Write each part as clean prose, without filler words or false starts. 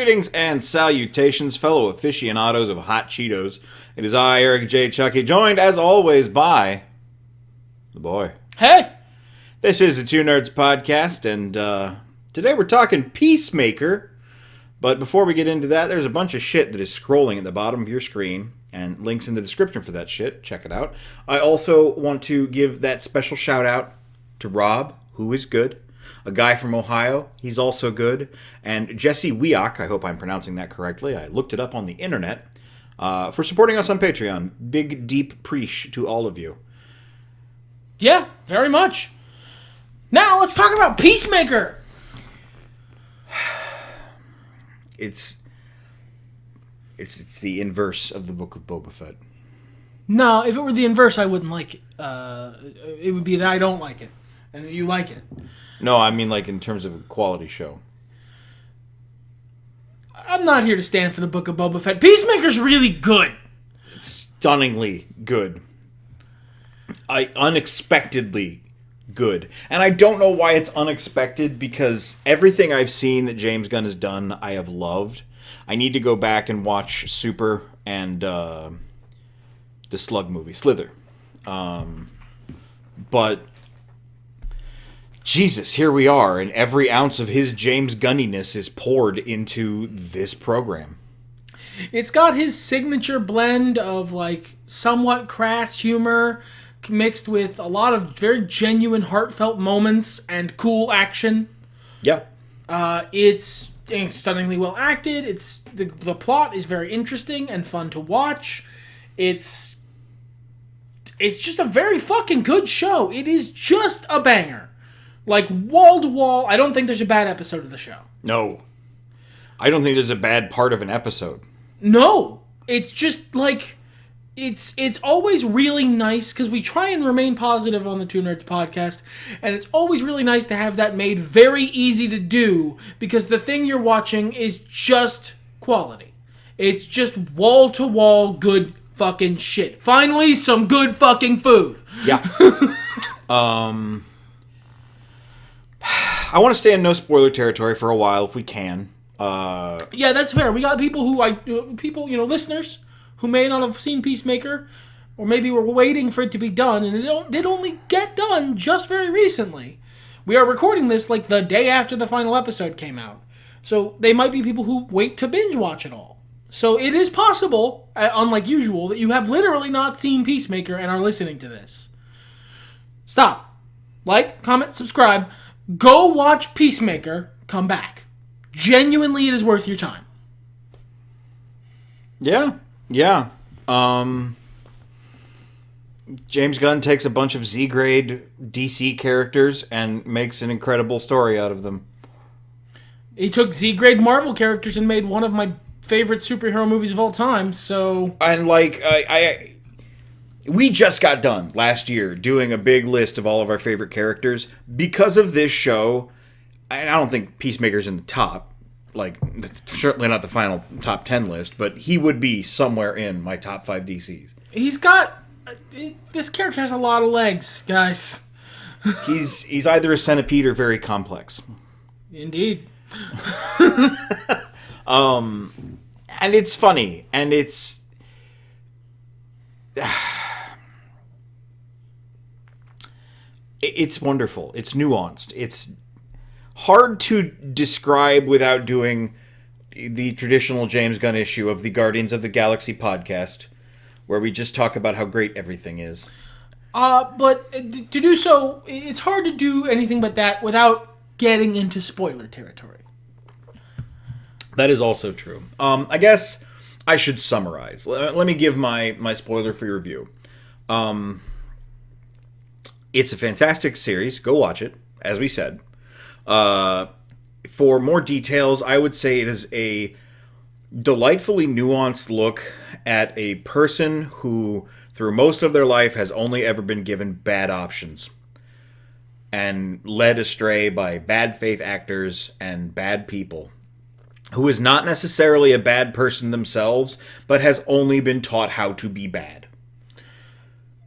Greetings and salutations, fellow aficionados of hot Cheetos. It is I, Eric J. Chucci, joined as always by the boy. Hey! This is the Two Nerds Podcast, and today we're talking Peacemaker. But before we get into that, there's a bunch of shit that is scrolling at the bottom of your screen, and links in the description for that shit. Check it out. I also want to give that special shout out to Rob, who is good. A guy from Ohio, he's also good. And Jesse OWCH, I hope I'm pronouncing that correctly. I looked it up on the internet. For supporting us on Patreon. Big, deep preach to all of you. Yeah, very much. Now, let's talk about Peacemaker! It's the inverse of the Book of Boba Fett. No, if it were the inverse, I wouldn't like it. It would be that I don't like it, and that you like it. No, I mean like in terms of a quality show. I'm not here to stand for the Book of Boba Fett. Peacemaker's really good. It's stunningly good. Unexpectedly good. And I don't know why it's unexpected, because everything I've seen that James Gunn has done, I have loved. I need to go back and watch Super and the Slug movie, Slither. But Jesus, here we are, and every ounce of his James Gunniness is poured into this program. It's got his signature blend of, like, somewhat crass humor mixed with a lot of very genuine, heartfelt moments and cool action. Yeah. It's stunningly well acted. The plot is very interesting and fun to watch. It's just a very fucking good show. It is just a banger. Like, wall to wall, I don't think there's a bad episode of the show. No. I don't think there's a bad part of an episode. No. It's just, like, it's always really nice, because we try and remain positive on the Two Nerds Podcast, and it's always really nice to have that made very easy to do, because the thing you're watching is just quality. It's just wall-to-wall good fucking shit. Finally, some good fucking food. Yeah. I want to stay in no spoiler territory for a while if we can. Yeah, that's fair. We got people listeners who may not have seen Peacemaker, or maybe were waiting for it to be done, and it did only get done just very recently. We are recording this like the day after the final episode came out. So they might be people who wait to binge watch it all. So it is possible, unlike usual, that you have literally not seen Peacemaker and are listening to this. Stop. Like, comment, subscribe. Go watch Peacemaker. Come back. Genuinely, it is worth your time. Yeah. James Gunn takes a bunch of Z-grade DC characters and makes an incredible story out of them. He took Z-grade Marvel characters and made one of my favorite superhero movies of all time, so... And, like, we just got done last year doing a big list of all of our favorite characters. Because of this show, and I don't think Peacemaker's in the top, like, certainly not the final top 10 list, but he would be somewhere in my top 5 DCs. He's got... This character has a lot of legs, guys. He's either a centipede or very complex. Indeed. And it's funny, and it's... It's wonderful. It's nuanced. It's hard to describe without doing the traditional James Gunn issue of the Guardians of the Galaxy podcast, where we just talk about how great everything is. But to do so, it's hard to do anything but that without getting into spoiler territory. That is also true. I guess I should summarize. Let me give my spoiler free review. It's a fantastic series. Go watch it, as we said. For more details, I would say it is a delightfully nuanced look at a person who, through most of their life, has only ever been given bad options and led astray by bad faith actors and bad people, who is not necessarily a bad person themselves, but has only been taught how to be bad,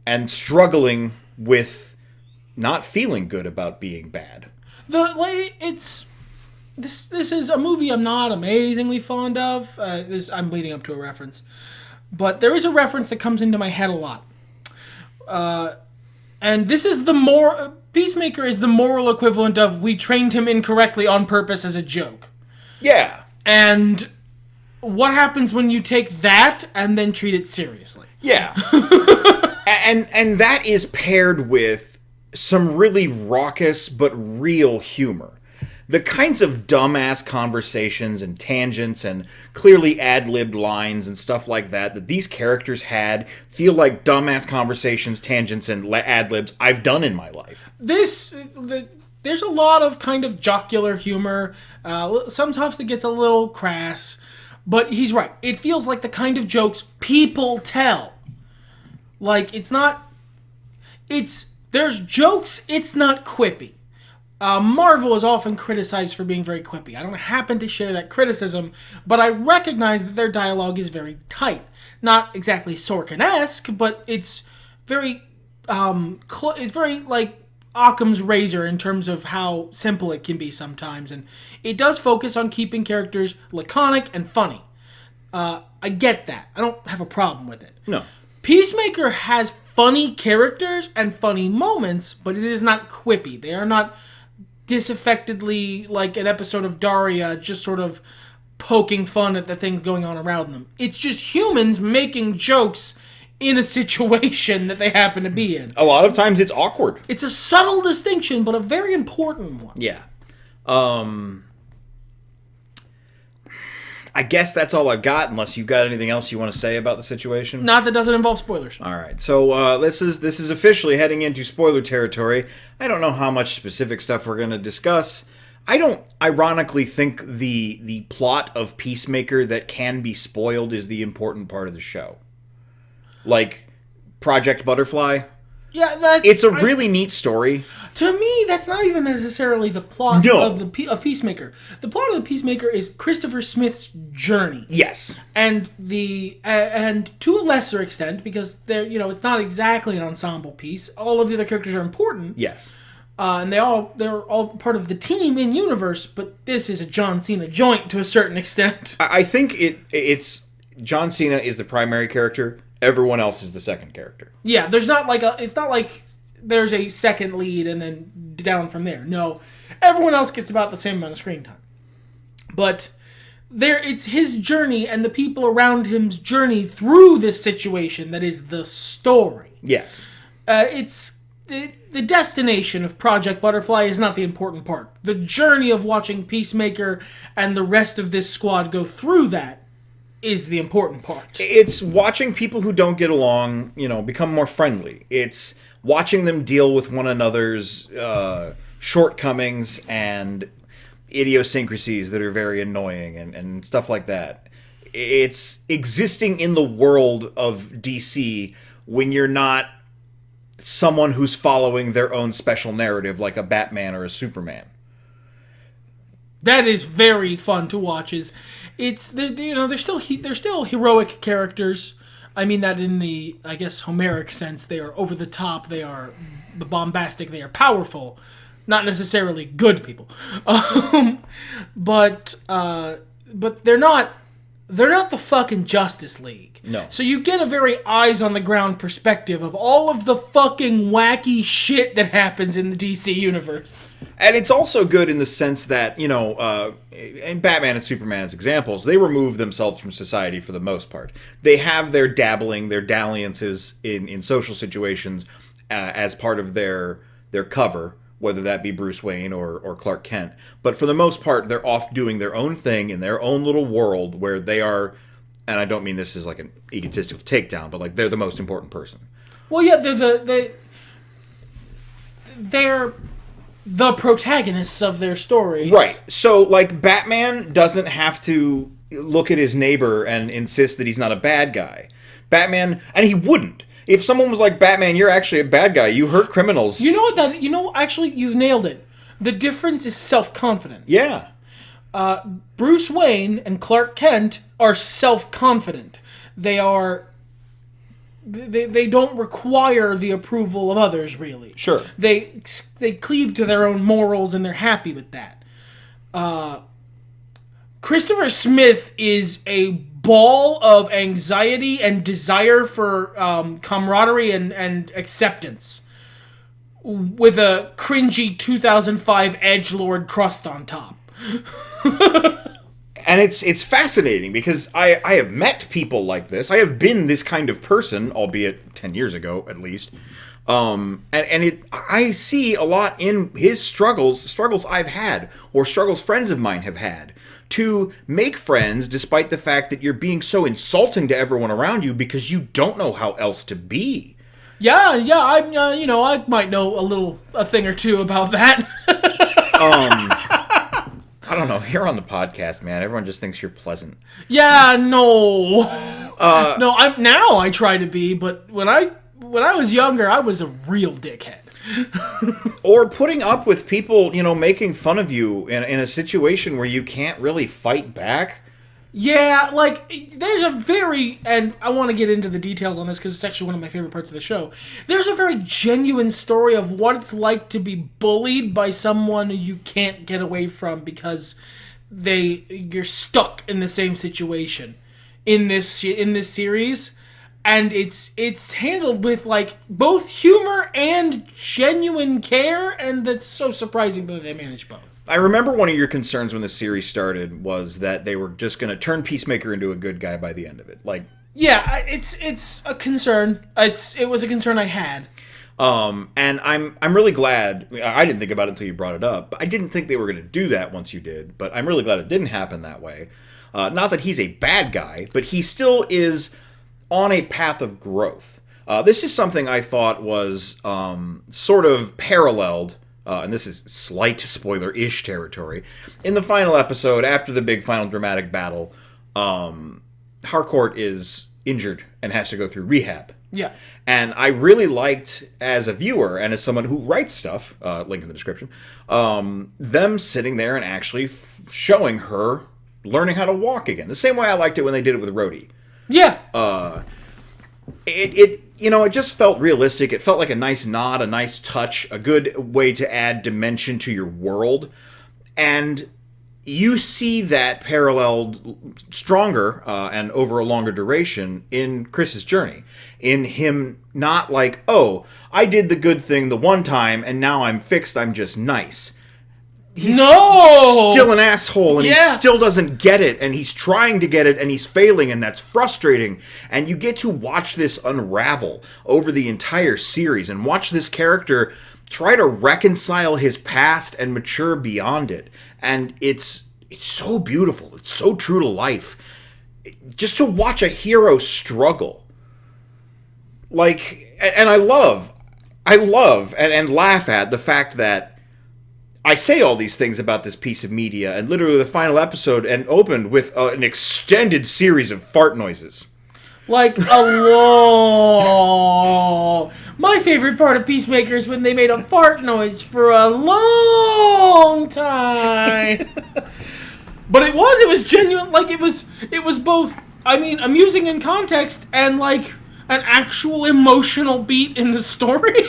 and struggling with not feeling good about being bad. It's this is a movie I'm not amazingly fond of. I'm leading up to a reference, but there is a reference that comes into my head a lot. And this is Peacemaker is the moral equivalent of we trained him incorrectly on purpose as a joke. Yeah. And what happens when you take that and then treat it seriously? Yeah. and that is paired with some really raucous but real humor. The kinds of dumbass conversations and tangents and clearly ad-libbed lines and stuff like that these characters had feel like dumbass conversations, tangents, and ad-libs I've done in my life. There's a lot of kind of jocular humor. Sometimes it gets a little crass. But he's right. It feels like the kind of jokes people tell. Like, there's jokes, it's not quippy. Marvel is often criticized for being very quippy. I don't happen to share that criticism, but I recognize that their dialogue is very tight. Not exactly Sorkin-esque, but it's very, it's very, like, Occam's razor in terms of how simple it can be sometimes. And it does focus on keeping characters laconic and funny. I get that. I don't have a problem with it. No. Peacemaker has funny characters and funny moments, but it is not quippy. They are not disaffectedly like an episode of Daria just sort of poking fun at the things going on around them. It's just humans making jokes in a situation that they happen to be in. A lot of times it's awkward. It's a subtle distinction, but a very important one. Yeah. I guess that's all I've got, unless you've got anything else you want to say about the situation. Not that doesn't involve spoilers. All right, so this is officially heading into spoiler territory. I don't know how much specific stuff we're going to discuss. I don't ironically think the plot of Peacemaker that can be spoiled is the important part of the show. Like Project Butterfly. Yeah, it's a really neat story. To me, that's not even necessarily the plot of Peacemaker. The plot of the Peacemaker is Christopher Smith's journey. Yes, and and to a lesser extent, because it's not exactly an ensemble piece. All of the other characters are important. Yes, and they're all part of the team in universe. But this is a John Cena joint to a certain extent. I think it's John Cena is the primary character. Everyone else is the second character. Yeah, it's not like there's a second lead and then down from there. No, everyone else gets about the same amount of screen time. But it's his journey and the people around him's journey through this situation that is the story. Yes. It's the destination of Project Butterfly is not the important part. The journey of watching Peacemaker and the rest of this squad go through that is the important part. It's watching people who don't get along, become more friendly. It's watching them deal with one another's shortcomings and idiosyncrasies that are very annoying and stuff like that. It's existing in the world of DC when you're not someone who's following their own special narrative like a Batman or a Superman. That is very fun to watch. They're still heroic characters. I mean that in the, I guess, Homeric sense. They are over the top. They are bombastic. They are powerful. Not necessarily good people. But they're not the fucking Justice League. No. So you get a very eyes on the ground perspective of all of the fucking wacky shit that happens in the DC universe. And it's also good in the sense that, and Batman and Superman as examples, they remove themselves from society for the most part. They have their dabbling, their dalliances in social situations as part of their cover, whether that be Bruce Wayne or Clark Kent. But for the most part, they're off doing their own thing in their own little world where they are, and I don't mean this as like an egotistical takedown, but like they're the most important person. Well, yeah, they're the protagonists of their stories. Right. So, like, Batman doesn't have to look at his neighbor and insist that he's not a bad guy. Batman, and he wouldn't. If someone was like, Batman, you're actually a bad guy. You hurt criminals. Actually, you've nailed it. The difference is self-confidence. Yeah. Bruce Wayne and Clark Kent are self-confident. They don't require the approval of others, really. Sure. They cleave to their own morals, and they're happy with that. Christopher Smith is a ball of anxiety and desire for camaraderie and acceptance, with a cringy 2005 edgelord crust on top. And it's fascinating because I have met people like this. I have been this kind of person, albeit 10 years ago at least. I see a lot in his struggles I've had, or struggles friends of mine have had, to make friends despite the fact that you're being so insulting to everyone around you because you don't know how else to be. Yeah, I might know a thing or two about that. I don't know. Here on the podcast, man, everyone just thinks you're pleasant. Yeah, no. No, I try to be, but when I was younger, I was a real dickhead. Or putting up with people, making fun of you in a situation where you can't really fight back. Yeah, there's and I want to get into the details on this because it's actually one of my favorite parts of the show. There's a very genuine story of what it's like to be bullied by someone you can't get away from because you're stuck in the same situation in this series, and it's handled with both humor and genuine care, and that's so surprising that they managed both. I remember one of your concerns when the series started was that they were just going to turn Peacemaker into a good guy by the end of it. Yeah, it's a concern. It was a concern I had. And I'm really glad. I didn't think about it until you brought it up. I didn't think they were going to do that once you did, but I'm really glad it didn't happen that way. Not that he's a bad guy, but he still is on a path of growth. This is something I thought was sort of paralleled. And this is slight spoiler-ish territory. In the final episode, after the big final dramatic battle, Harcourt is injured and has to go through rehab. Yeah. And I really liked, as a viewer and as someone who writes stuff, link in the description, them sitting there and actually showing her learning how to walk again. The same way I liked it when they did it with Rhodey. Yeah. It just felt realistic. It felt like a nice nod, a nice touch, a good way to add dimension to your world. And you see that paralleled stronger and over a longer duration in Chris's journey. In him not like, oh, I did the good thing the one time and now I'm fixed, I'm just nice. He's still an asshole, and he still doesn't get it, and he's trying to get it, and he's failing, and that's frustrating. And you get to watch this unravel over the entire series, and watch this character try to reconcile his past and mature beyond it. And it's so beautiful. It's so true to life. Just to watch a hero struggle. And I love and laugh at the fact that I say all these things about this piece of media, and literally the final episode opened with an extended series of fart noises. My favorite part of Peacemaker is when they made a fart noise for a long time. But it was genuine. It was both, amusing in context and an actual emotional beat in the story.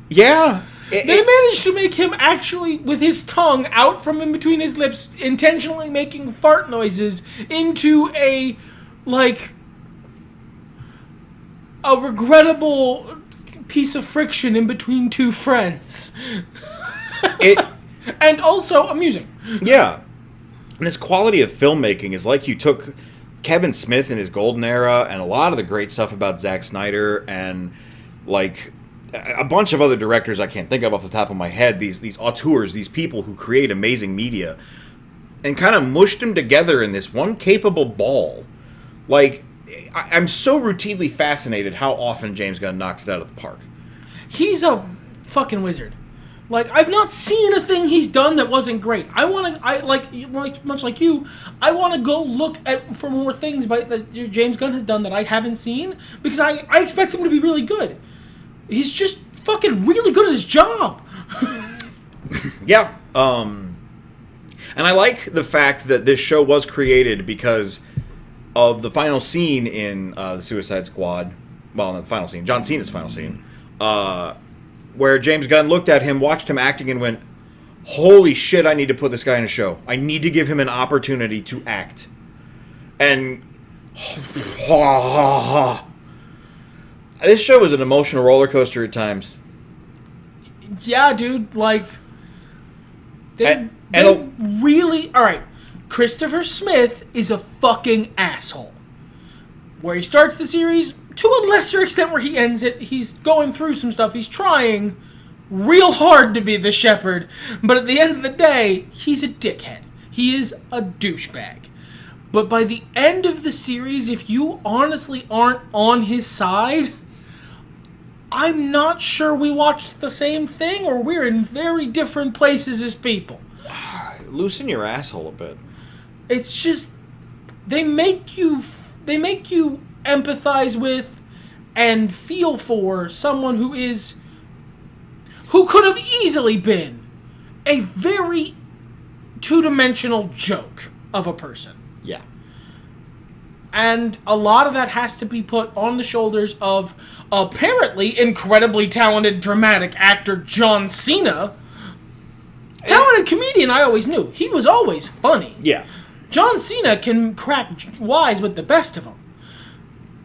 Yeah. They managed to make him actually, with his tongue out from in between his lips, intentionally making fart noises into a regrettable piece of friction in between two friends. And also amusing. Yeah. And his quality of filmmaking is like you took Kevin Smith in his golden era and a lot of the great stuff about Zack Snyder and a bunch of other directors I can't think of off the top of my head, these auteurs, these people who create amazing media, and kind of mushed them together in this one capable ball. I'm so routinely fascinated how often James Gunn knocks it out of the park. He's a fucking wizard. I've not seen a thing he's done that wasn't great. Much like you, I want to go look for more things that James Gunn has done that I haven't seen, because I expect him to be really good. He's just fucking really good at his job. Yeah. And I like the fact that this show was created because of the final scene in the Suicide Squad. Well, not the final scene. John Cena's final scene. Where James Gunn looked at him, watched him acting, and went, holy shit, I need to put this guy in a show. I need to give him an opportunity to act. And this show was an emotional roller coaster at times. Yeah, dude, like they really all right. Christopher Smith is a fucking asshole. Where he starts the series, to a lesser extent where he ends it, he's going through some stuff. He's trying real hard to be the shepherd, but at the end of the day, he's a dickhead. He is a douchebag. But by the end of the series, if you honestly aren't on his side, I'm not sure we watched the same thing, or we're in very different places as people. Loosen your asshole a bit. It's just they make you empathize with and feel for someone who could have easily been a very two-dimensional joke of a person. Yeah. And a lot of that has to be put on the shoulders of apparently incredibly talented dramatic actor John Cena. Talented comedian, I always knew. He was always funny. Yeah. John Cena can crack wise with the best of them.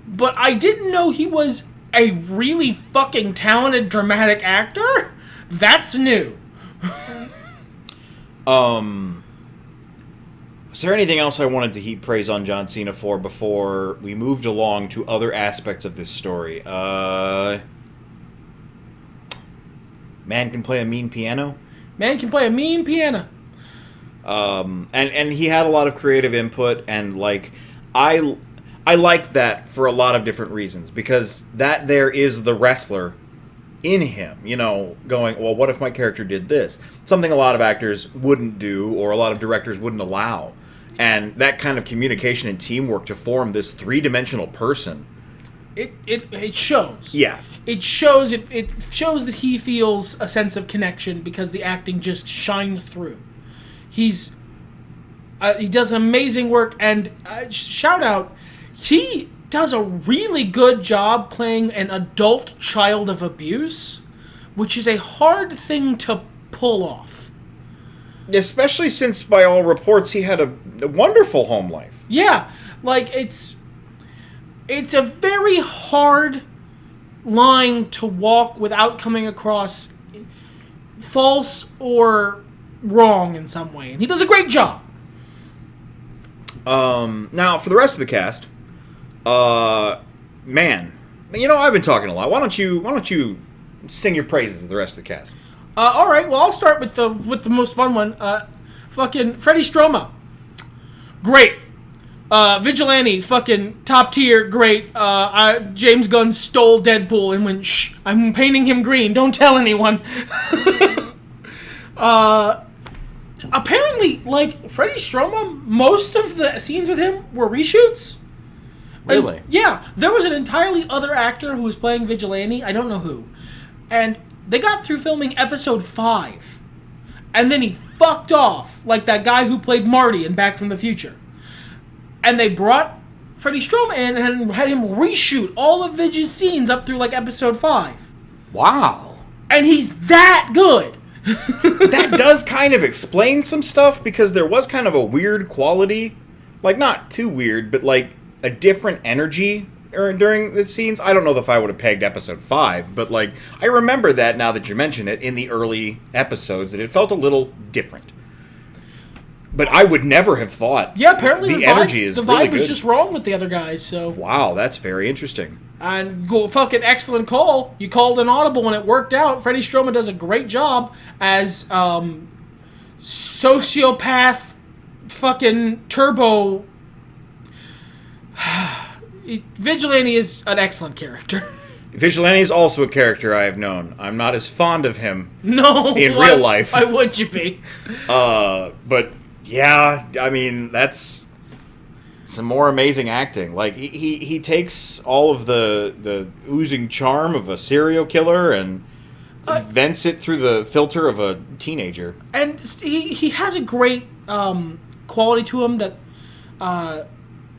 But I didn't know he was a really fucking talented dramatic actor. That's new. Is there anything else I wanted to heap praise on John Cena for before we moved along to other aspects of this story? Man can play a mean piano. Man can play a mean piano. And he had a lot of creative input, and like I like that for a lot of different reasons, because that there is the wrestler in him, you know, going, well, what if my character did this? Something a lot of actors wouldn't do, or a lot of directors wouldn't allow. And that kind of communication and teamwork to form this three-dimensional person. It shows. Yeah. It shows that he feels a sense of connection because the acting just shines through. He does amazing work, and shout out, he does a really good job playing an adult child of abuse, which is a hard thing to pull off. Especially since, by all reports, he had a wonderful home life. Yeah, like it's a very hard line to walk without coming across false or wrong in some way, and he does a great job. Now, for the rest of the cast, man, you know, I've been talking a lot. Why don't you sing your praises of the rest of the cast? All right. Well, I'll start with the most fun one. Fucking Freddie Stroma, great. Vigilante, fucking top tier, great. James Gunn stole Deadpool and went, shh, I'm painting him green. Don't tell anyone. Apparently, like, Freddie Stroma, most of the scenes with him were reshoots. Really? And, yeah. There was an entirely other actor who was playing Vigilante. I don't know who. And they got through filming episode 5. And then he fucked off, like that guy who played Marty in Back from the Future. And they brought Freddie Stroma in and had him reshoot all of Vig's scenes up through, like, episode 5. Wow. And he's that good. That does kind of explain some stuff, because there was kind of a weird quality, like, not too weird, but like a different energy during the scenes. I don't know if I would have pegged episode 5, but like I remember that now that you mention it in the early episodes, that it felt a little different. But I would never have thought. Yeah, apparently the energy is really vibe was good. just wrong with the other guys. So wow, that's very interesting. And fucking excellent call. You called an audible and it worked out. Freddie Stroma does a great job as sociopath fucking turbo. Vigilante is an excellent character. Vigilante is also a character I have known. I'm not as fond of him in real life. Why would you be? But yeah, I mean, that's some more amazing acting. Like he takes all of the oozing charm of a serial killer and vents it through the filter of a teenager. And he has a great quality to him that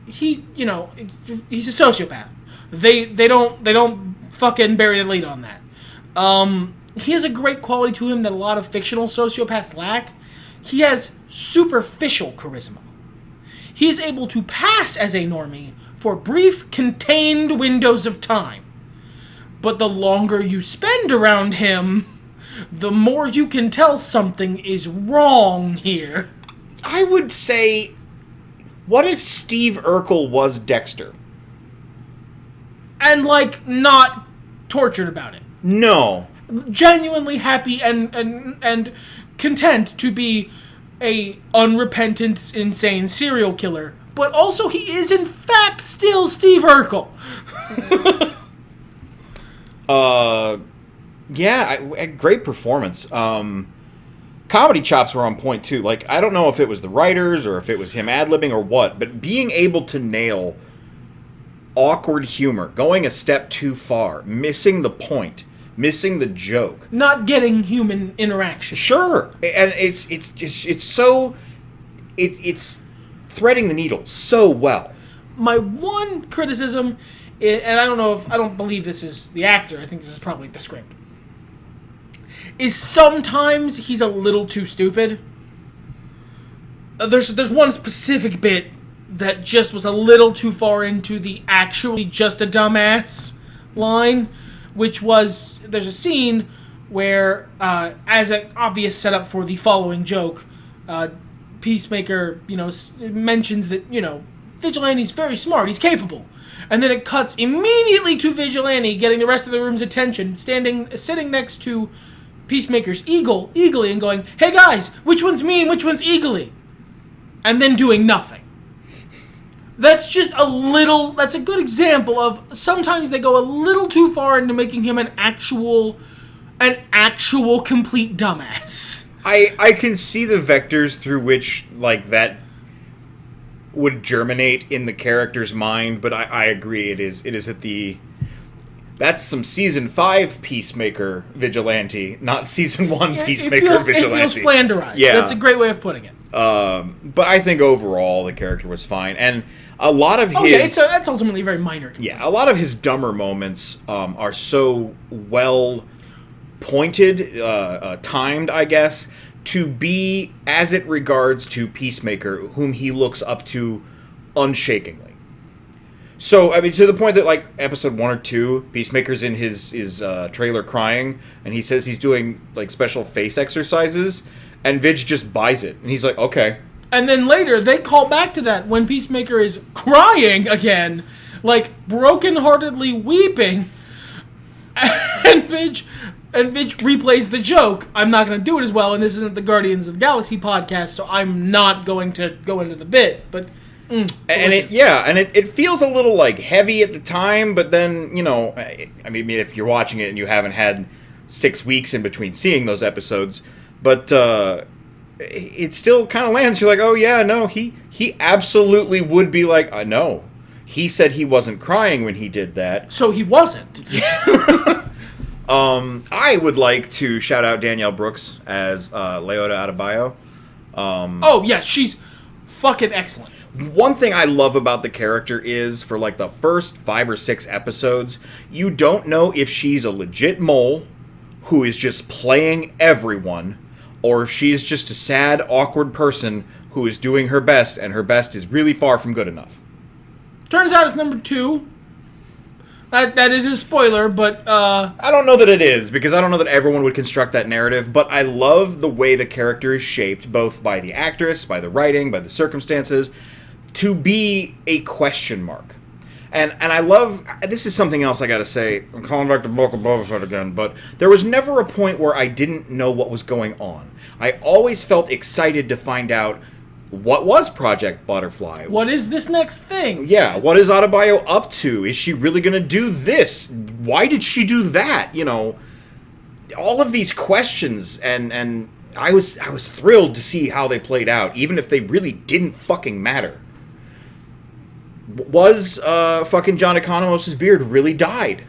he's a sociopath. They don't fucking bury the lead on that. he has a great quality to him that a lot of fictional sociopaths lack. He has superficial charisma. He is able to pass as a normie for brief, contained windows of time. But the longer you spend around him, the more you can tell something is wrong here. I would say, what if Steve Urkel was Dexter? And, like, not tortured about it. No. Genuinely happy and content to be a unrepentant, insane serial killer. But also he is, in fact, still Steve Urkel. Yeah, great performance. Comedy chops were on point, too. Like, I don't know if it was the writers or if it was him ad-libbing or what, but being able to nail awkward humor, going a step too far, missing the point, missing the joke. Not getting human interaction. Sure. And it's threading the needle so well. My one criticism, and I don't believe this is the actor, I think this is probably the script, is sometimes he's a little too stupid. There's one specific bit that just was a little too far into the actually just a dumbass line, which was, there's a scene where, as an obvious setup for the following joke, Peacemaker, mentions that, Vigilante's very smart, he's capable. And then it cuts immediately to Vigilante getting the rest of the room's attention, sitting next to Peacemaker's eagly, and going, "Hey guys, which one's me and which one's eagly?" And then doing nothing. That's just that's a good example of sometimes they go a little too far into making him an actual complete dumbass. I can see the vectors through which, like, that would germinate in the character's mind, but I agree it is at the... That's some Season 5 Peacemaker Vigilante, not Season 1 Peacemaker Vigilante. It feels flanderized. Yeah. That's a great way of putting it. But I think overall the character was fine. And a lot of his... that's ultimately a very minor complaint. Yeah, a lot of his dumber moments are so well pointed, timed, I guess, to be as it regards to Peacemaker, whom he looks up to unshakingly. So, I mean, to the point that, like, episode 1 or 2, Peacemaker's in his trailer crying, and he says he's doing, like, special face exercises, and Vidge just buys it. And he's like, okay. And then later, they call back to that when Peacemaker is crying again, like, brokenheartedly weeping, and Vidge replays the joke. I'm not going to do it as well, and this isn't the Guardians of the Galaxy podcast, so I'm not going to go into the bit, but... and it feels a little, like, heavy at the time, but then, I mean, if you're watching it and you haven't had 6 weeks in between seeing those episodes, but it still kind of lands. You're like, oh yeah, no, he absolutely would be like, no, he said he wasn't crying when he did that. So he wasn't. I would like to shout out Danielle Brooks as Leota Adebayo. Oh yeah, she's fucking excellent. One thing I love about the character is, for like the first 5 or 6 episodes, you don't know if she's a legit mole who is just playing everyone, or if she's just a sad, awkward person who is doing her best, and her best is really far from good enough. Turns out it's number 2. That is a spoiler, but... I don't know that it is, because I don't know that everyone would construct that narrative, but I love the way the character is shaped, both by the actress, by the writing, by the circumstances, to be a question mark. And I love... This is something else I gotta say. I'm calling back to Book of Boba Fett again, but there was never a point where I didn't know what was going on. I always felt excited to find out what was Project Butterfly. What is this next thing? Yeah, what is Adebayo up to? Is she really gonna do this? Why did she do that? All of these questions, and I was thrilled to see how they played out, even if they really didn't fucking matter. Was fucking John Economos' beard really dyed?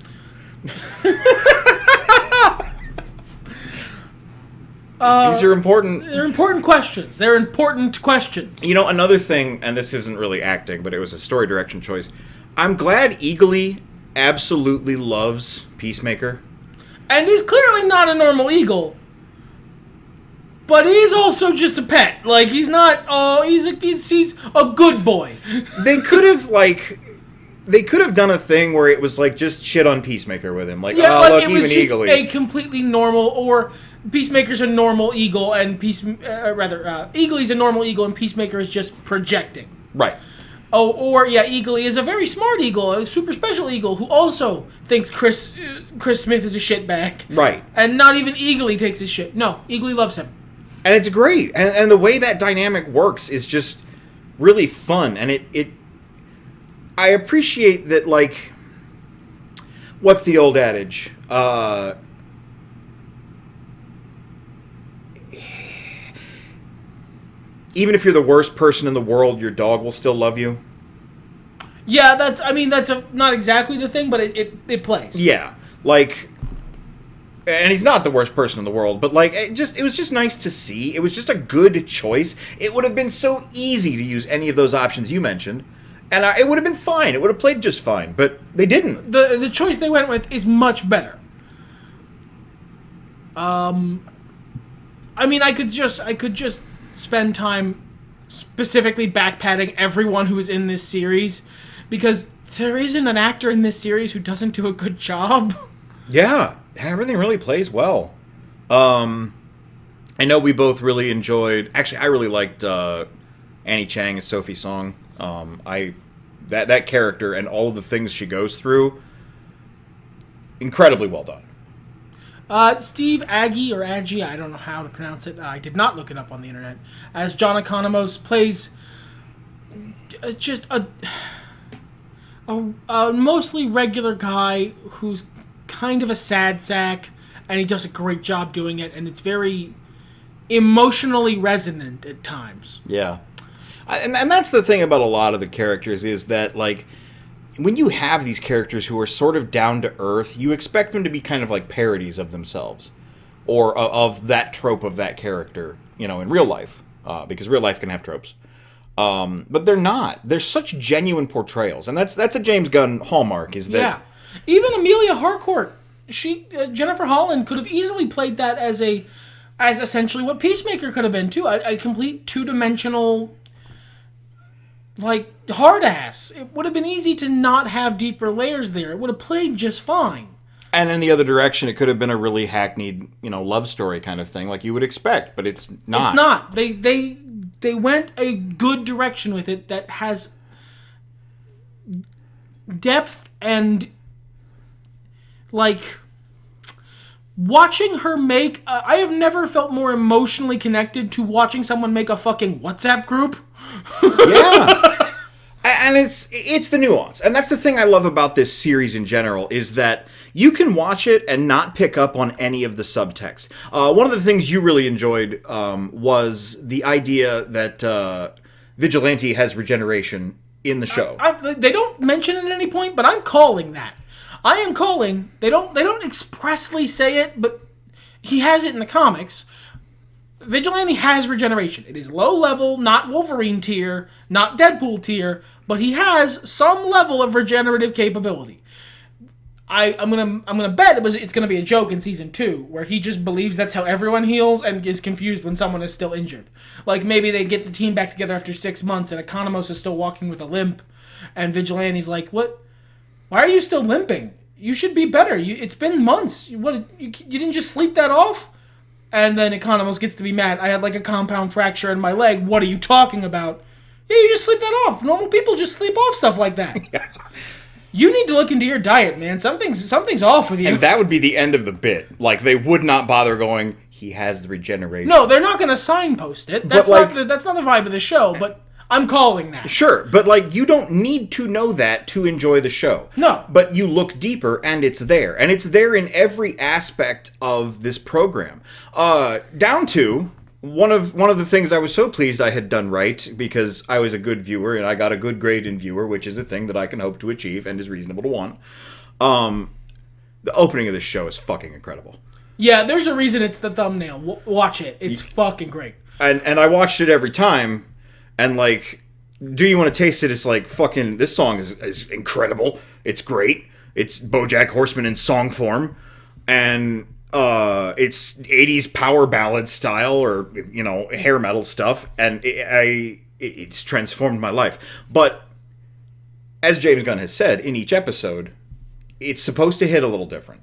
These are important. They're important questions. They're important questions. Another thing, and this isn't really acting, but it was a story direction choice. I'm glad Eagly absolutely loves Peacemaker. And he's clearly not a normal eagle. But he's also just a pet. Like, he's not... Oh, he's a good boy. They could have done a thing where it was like just shit on Peacemaker with him. Like, Yeah, oh, like look, it even was just Eagly. a completely normal... Or Peacemaker's a normal eagle and Eagly's a normal eagle and Peacemaker is just projecting. Right. Oh, or, yeah, Eagly is a very smart eagle, a super special eagle, who also thinks Chris Smith is a shitbag. Right. And not even Eagly takes his shit. No, Eagly loves him. And it's great. And the way that dynamic works is just really fun. And I appreciate that, like, what's the old adage? Even if you're the worst person in the world, your dog will still love you. Yeah, that's not exactly the thing, but it plays. Yeah. Like, and he's not the worst person in the world, but like, it was just nice to see. It was just a good choice. It would have been so easy to use any of those options you mentioned, and it would have been fine. It would have played just fine, but they didn't. The choice they went with is much better. I mean, I could just spend time specifically backpatting everyone who is in this series, because there isn't an actor in this series who doesn't do a good job. Yeah, everything really plays well. I know we both really enjoyed... Actually, I really liked Annie Chang as Sophie Song. That character and all of the things she goes through, incredibly well done. Steve Agee, or Agee, I don't know how to pronounce it. I did not look it up on the internet. As John Economos plays just a mostly regular guy who's kind of a sad sack, and he does a great job doing it, and it's very emotionally resonant at times. Yeah. And that's the thing about a lot of the characters, is that, like, when you have these characters who are sort of down to earth, you expect them to be kind of like parodies of themselves, or of that trope of that character, in real life, because real life can have tropes. But they're not. They're such genuine portrayals, and that's a James Gunn hallmark. Is that? Yeah, even Amelia Harcourt, Jennifer Holland could have easily played that as essentially what Peacemaker could have been too, a complete two-dimensional, like, hard ass. It would have been easy to not have deeper layers there. It would have played just fine. And in the other direction, it could have been a really hackneyed, love story kind of thing, like you would expect, but it's not. It's not. They went a good direction with it that has depth, and, like, watching her make... I have never felt more emotionally connected to watching someone make a fucking WhatsApp group. Yeah. And it's the nuance. And that's the thing I love about this series in general, is that you can watch it and not pick up on any of the subtext. One of the things you really enjoyed was the idea that Vigilante has regeneration in the show. They don't mention it at any point, but I'm calling that. I am calling... They don't expressly say it, but he has it in the comics. Vigilante has regeneration. It is low level, not Wolverine tier, not Deadpool tier, but he has some level of regenerative capability. I'm gonna bet it's gonna be a joke in season 2, where he just believes that's how everyone heals and is confused when someone is still injured. Like, maybe they get the team back together after 6 months and Economos is still walking with a limp, and Vigilante's like, "What? Why are you still limping? You should be better. It's been months. You didn't just sleep that off?" And then Economos gets to be mad. "I had like a compound fracture in my leg. What are you talking about?" "Yeah, you just sleep that off. Normal people just sleep off stuff like that." Yeah. You need to look into your diet, man. Something's off with you. And that would be the end of the bit. Like, they would not bother going, "He has the regeneration." No, they're not going to signpost it. That's not the vibe of the show, but I'm calling that. Sure, but, like, you don't need to know that to enjoy the show. No. But you look deeper, and it's there. And it's there in every aspect of this program. Down to... One of the things I was so pleased I had done right, because I was a good viewer and I got a good grade in viewer, which is a thing that I can hope to achieve and is reasonable to want. The opening of this show is fucking incredible. Yeah, there's a reason it's the thumbnail. Watch it. It's fucking great. And I watched it every time, and, like, Do You Want to Taste It? It's like, fucking, this song is incredible. It's great. It's BoJack Horseman in song form. and it's 80s power ballad style or hair metal stuff, and it's transformed my life. But as James Gunn has said, in each episode, it's supposed to hit a little different.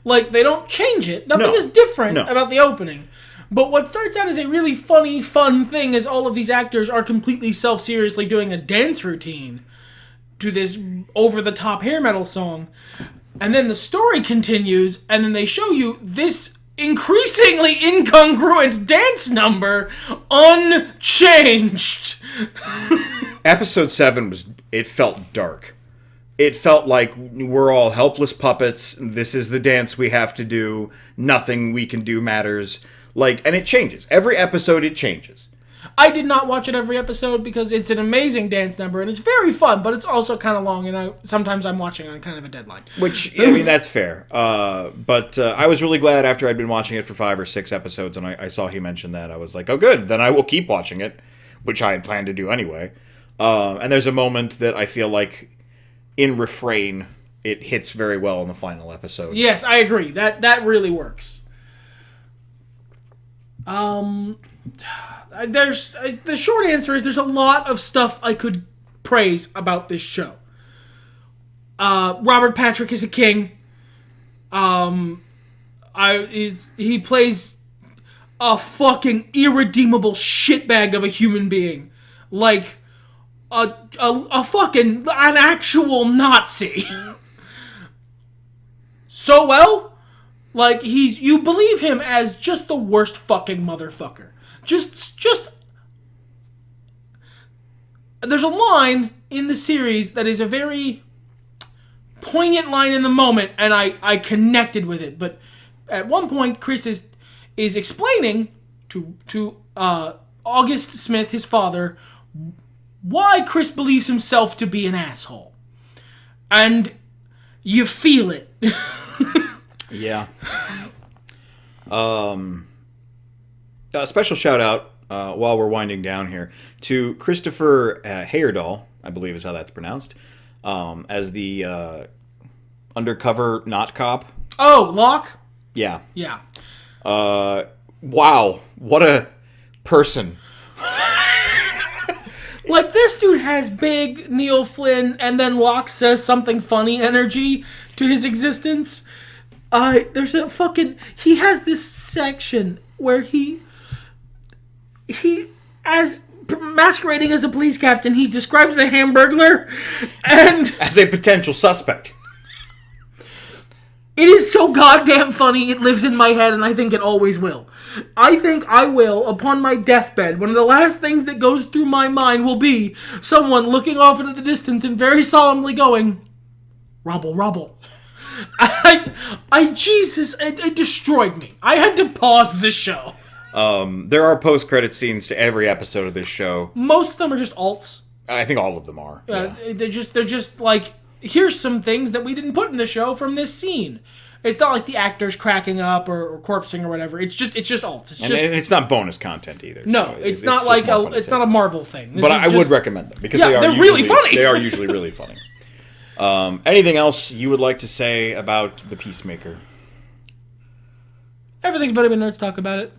Like, they don't change it. Nothing is different about the opening. But what starts out as a really funny, fun thing is all of these actors are completely self-seriously doing a dance routine to this over-the-top hair metal song. And then the story continues, and then they show you this increasingly incongruent dance number unchanged. Episode 7 it felt dark. It felt like we're all helpless puppets. This is the dance we have to do. Nothing we can do matters. And it changes. Every episode it changes. I did not watch it every episode because it's an amazing dance number and it's very fun, but it's also kind of long, and sometimes I'm watching on kind of a deadline. Which, I mean, that's fair. But I was really glad after I'd been watching it for 5 or 6 episodes and I saw he mentioned that. I was like, oh, good. Then I will keep watching it, which I had planned to do anyway. And there's a moment that I feel like in Refrain, it hits very well in the final episode. Yes, I agree. That really works. There's the short answer is there's a lot of stuff I could praise about this show. Robert Patrick is a king. He plays a fucking irredeemable shitbag of a human being, like a fucking an actual Nazi. So well, like you believe him as just the worst fucking motherfucker. Just there's a line in the series that is a very poignant line in the moment, and I connected with it. But at one point, Chris is explaining to August Smith, his father, why Chris believes himself to be an asshole, and you feel it. Yeah. A special shout out while we're winding down here to Christopher Heyerdahl, I believe is how that's pronounced, as the undercover not cop. Oh, Locke? Yeah. Yeah. Wow, what a person. Like, this dude has big Neil Flynn and then Locke says something funny energy to his existence. There's a fucking... He has this section where he as masquerading as a police captain, he describes the Hamburglar and... As a potential suspect. It is so goddamn funny, it lives in my head, and I think it always will. I think I will, upon my deathbed, one of the last things that goes through my mind will be someone looking off into the distance and very solemnly going, "Rubble, rubble." Jesus, it destroyed me. I had to pause the show. There are post-credit scenes to every episode of this show. Most of them are just alts. I think all of them are. Yeah. They're just like, here's some things that we didn't put in the show from this scene. It's not like the actors cracking up or corpsing or whatever. It's just alts. And it's not bonus content either. No, so it's not like it's not a Marvel thing. But I would recommend them because they're really funny. They are usually really funny. Anything else you would like to say about the Peacemaker? Everything's better when nerds talk about it.